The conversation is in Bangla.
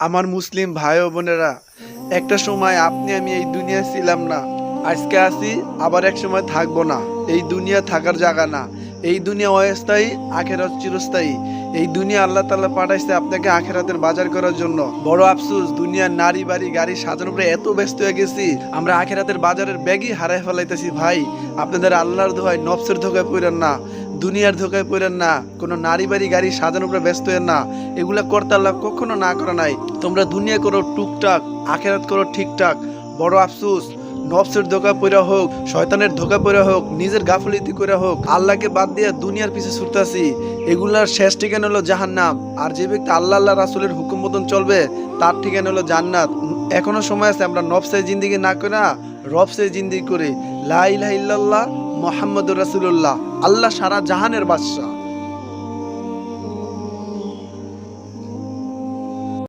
আমার মুসলিম ভাই ও বোনেরা, একটা সময় আপনি আমি এই দুনিয়ায় ছিলাম না। আজকে আছি, আবার এক সময় থাকবো না। এই দুনিয়া থাকার জায়গা না। এই দুনিয়া অস্থায়ী, আখেরাত চিরস্থায়ী। এই দুনিয়া আল্লাহ তাআলা পাঠাইছে আপনাকে আখেরাতের বাজার করার জন্য। বড় আফসোস, দুনিয়ার নারী বাড়ি গাড়ি সাজানোর উপরে এত ব্যস্ত হয়ে গেছি, আমরা আখেরাতের বাজারের ব্যাগই হারাই ফেলাইতেছি। ভাই, আপনাদের আল্লাহর দোহাই, নফসের ধোকায় পড়েন না, দুনিয়ার ধোকায় পড়েন না, কোনো নারী বাড়ি গাড়ি সাজানোর উপরে ব্যস্ত হয়েন না। এগুলা করতে আল্লাহ কখনো না করে নাই। তোমরা দুনিয়া করো টুকটাক, আখেরাত করো ঠিকঠাক। বড় আফসোস, নফসের ধোকা পড়া হোক, শয়তানের ধোকা পড়া হোক, নিজের গাফলিতি করে হোক, আল্লাহকে বাদ দিয়ে দুনিয়ার পিছে ছুটতাছি। এগুলার শেষ ঠিকানা হলো জাহান্নাম। আর যে ব্যক্তি আল্লাহ রাসূলের হুকুম মতন চলবে, তার ঠিকানা হলো জান্নাত। এখনো সময় আছে, আমরা নফসে জিন্দিগি না করে রবসে জিন্দিগি করে। লা ইলাহা ইল্লাল্লাহ মুহাম্মাদুর রাসূলুল্লাহ। আল্লাহ সারা জাহানের বাদশা।